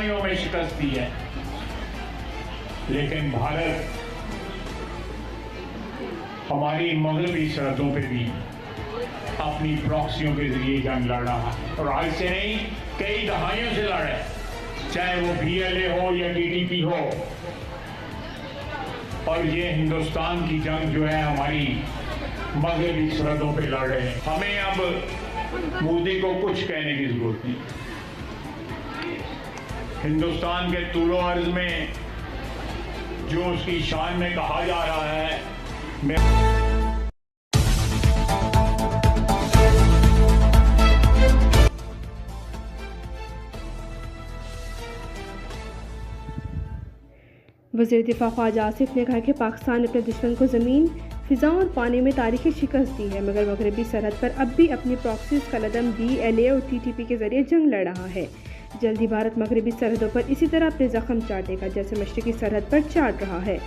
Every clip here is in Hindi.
दहाइयों में शिकस्त दी है, लेकिन भारत हमारी मगरबी सरहदों पे भी अपनी प्रॉक्सियों के जरिए जंग लड़ रहा है, और आज से नहीं कई दहाइयों से लड़ रहा है, चाहे वो BLA हो या DTP हो। और ये हिंदुस्तान की जंग जो है हमारी मगरबी सरहदों पे लड़ रहे हैं। हमें अब मोदी को कुछ कहने की जरूरत नहीं। हिंदुस्तान के तूलो अर्ज में जो उसकी शान में कहा जा रहा है, वज़ीर दिफा ख्वाजा आसिफ ने कहा कि पाकिस्तान ने अपने दुश्मन को ज़मीन, फ़िज़ा और पानी में तारीखी शिकस्त दी है, मगर मगरबी सरहद पर अब भी अपनी प्रॉक्सीज़ का लदम BLA और TTP के ज़रिए जंग लड़ रहा है। जल्द ही भारत मगरबी सरहदों पर इसी तरह अपने ज़ख्म चाटेगा जैसे मशरक़ी सरहद पर चाट रहा है।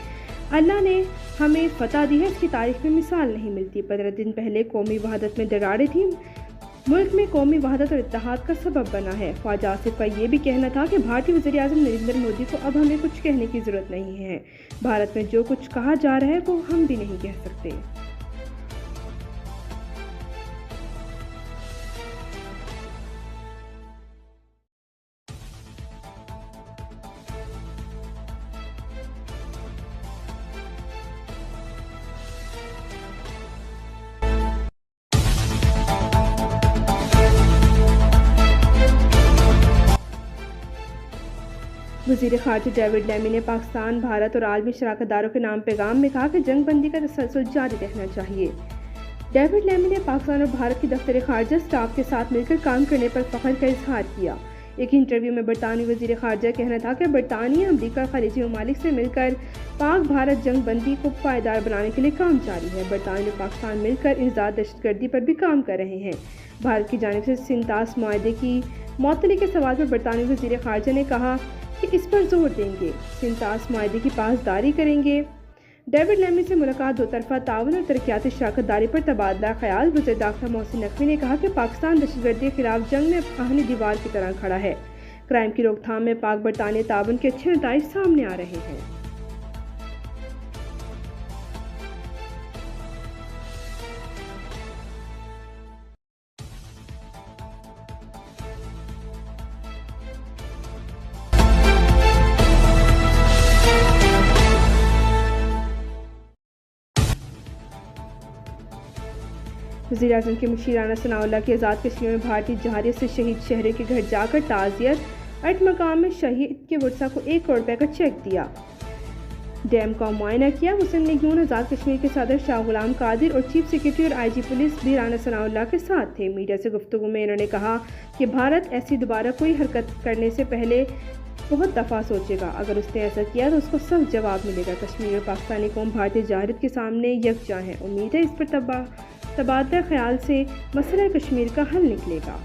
अल्लाह ने हमें फ़तह दी है, इसकी तारीख में मिसाल नहीं मिलती। 15 दिन पहले कौमी वहादत में दरारें थीं, मुल्क में कौमी वहादत और इत्तेहाद का सबब बना है। ख्वाजा आसिफ का ये भी कहना था कि भारतीय वज़ीर-ए-आज़म नरेंद्र मोदी को अब हमें कुछ कहने की ज़रूरत नहीं है। भारत में जो कुछ कहा जा रहा है वो हम भी नहीं कह सकते। वज़ीर ख़ारजा डेविड लैमी ने पाकिस्तान, भारत और आलमी शराकतदारों के नाम पैगाम में कहा कि जंग बंदी का तसलसल जारी रहना चाहिए। डेविड लैमी ने पाकिस्तान और भारत की दफ्तर ख़ारजा स्टाफ के साथ मिलकर काम करने पर फ़ख्र का इजहार किया। एक इंटरव्यू में बरतानवी वज़ीर ख़ारजा कहना था कि बरतानिया, अमरीका, खलीजी ममालिक से मिलकर पाक भारत जंग बंदी को पायदार बनाने के लिए काम जारी है। बरतानिया और पाकिस्तान मिलकर इंसदाद दहशतगर्दी पर भी काम कर रहे हैं। भारत की जानिब से सिंतास मुआहदे की मअतली के सवाल पर बरतानवी वज़ीर ख़ारजा ने कहा कि इस पर जोर देंगे, सिंतास मुआहदे की पासदारी करेंगे। डेविड लैमी से मुलाकात, दो तरफा ताउन और तरक्याती शराकतदारी पर तबादला ख्याल। वज़ीर दाखिला मोहसिन नकवी ने कहा कि पाकिस्तान दहशतगर्दी के खिलाफ जंग में आहनी दीवार की तरह खड़ा है। क्राइम की रोकथाम में पाक बरतानिया ताउन के अच्छे नताइज सामने आ रहे हैं। वज़ीर-ए-आज़म के मुशीर राना सनाउल्लाह की आज़ाद कश्मीर में भारतीय जहारियत से शहीद शहरी के घर जाकर ताज़ियत, अट मकाम में शहीद के वर्सा को 1 करोड़ रुपए का चेक दिया। डैम का मुआयना किया। मुस्लिम लीग नून आज़ाद कश्मीर के सदर शाह गुलाम कादिर और चीफ सेक्रेटरी और IG पुलिस भी राना सनाउल्लाह के साथ थे। मीडिया से गुफ्तगू में इन्होंने कहा कि भारत ऐसी दोबारा कोई हरकत करने से पहले बहुत दफ़ा सोचेगा। अगर उसने ऐसा किया तो उसको सख्त जवाब मिलेगा। कश्मीर और पाकिस्तानी कौम भारतीय जहारियत के सामने यकजा है। उम्मीद है इस पर तबादला ख्याल से मसला कश्मीर का हल निकलेगा।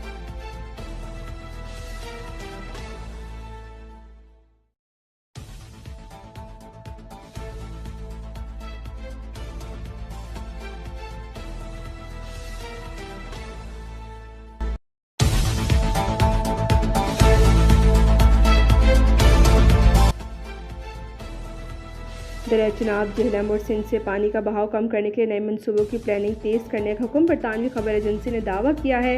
दरिया चनाब, झेलम और सिंध से पानी का बहाव कम करने के लिए नए मंसूबों की प्लानिंग तेज़ करने का हुक्म। बरतानवी खबर एजेंसी ने दावा किया है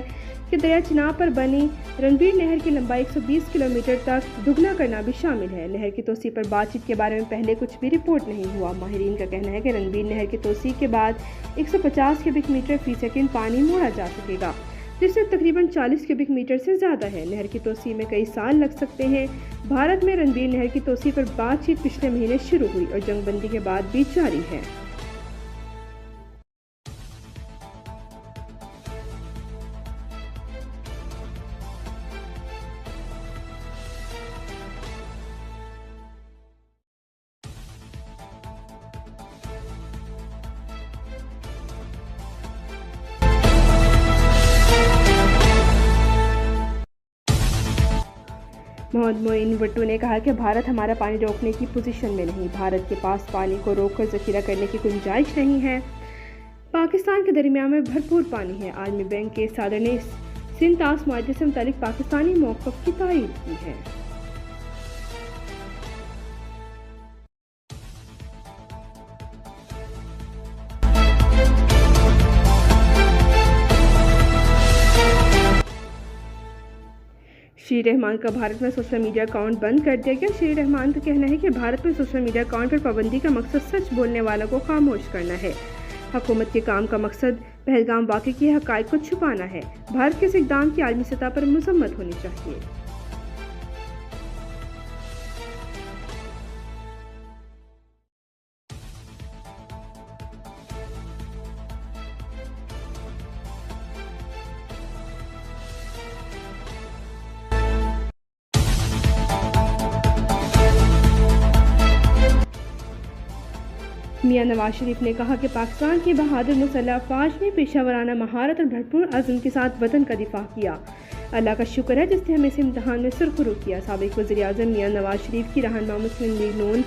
कि दरिया चनाब पर बनी रणबीर नहर की लंबाई 120 किलोमीटर तक दुगना करना भी शामिल है। नहर की तोसी पर बातचीत के बारे में पहले कुछ भी रिपोर्ट नहीं हुआ। माहिरीन का कहना है कि रणबीर नहर की तोसी के बाद 150 क्यूबिक मीटर फी सेकंड पानी मोड़ा जा सकेगा, जिससे तकरीबन 40 क्यूबिक मीटर से ज़्यादा है। नहर की तोसी में कई साल लग सकते हैं। भारत में रणबीर नहर की तोसी पर बातचीत पिछले महीने शुरू हुई और जंगबंदी के बाद भी जारी है। मोहम्मद मोइन भुट्टो ने कहा कि भारत हमारा पानी रोकने की पोजीशन में नहीं। भारत के पास पानी को रोककर ज़ख़ीरा करने की गुंजाइश नहीं है। पाकिस्तान के दरमियान में भरपूर पानी है। आलमी बैंक के सदर ने सिंध तास मुआहदे से मुतालिक पाकिस्तानी मौक़िफ़ की तायीद की है। शेर रहमान का भारत में सोशल मीडिया अकाउंट बंद कर दिया गया। शेर रहमान का कहना है कि भारत में सोशल मीडिया अकाउंट पर पाबंदी का मकसद सच बोलने वालों को खामोश करना है। हुकूमत के काम का मकसद पहलगाम वाक़े के हक़ाइक़ को छुपाना है। भारत के इस इक़दाम की आलमी सतह पर मज़म्मत होनी चाहिए। मियां नवाज शरीफ ने कहा कि पाकिस्तान की बहादुर मुसल्लह अफ़वाज ने पेशावराना महारत और भरपूर अज़्म के साथ वतन का दिफा किया। अल्लाह का शुक्र है जिसने हमें इस इम्तिहान में सुरखरू किया। साबिक़ वज़ीर-ए-आज़म मियां नवाज शरीफ की रहनुमा मुस्लिम लीग नून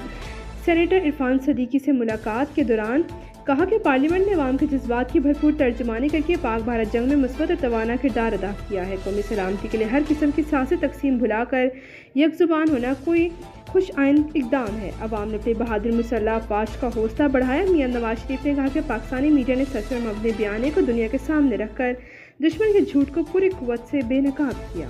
सेनेटर इरफान सदीकी से मुलाकात के दौरान कहा कि पार्लियामेंट ने अवाम के जज्बात की भरपूर तर्जुमानी करके पाक भारत जंग में मुस्बत और तवाना किरदार अदा किया है। कौमी सलामती के लिए हर किस्म की सियासी तकसीम भुलाकर यकजुबान होना कोई खुश आइन इक़दाम है। अवाम ने अपने बहादुर मुसल्लह अफ़वाज का हौसला बढ़ाया। मियां नवाज शरीफ ने कहा कि पाकिस्तानी मीडिया ने सच और मबनी बयाने को दुनिया के सामने रखकर दुश्मन के झूठ को पूरी कुव्वत से बेनकाब किया।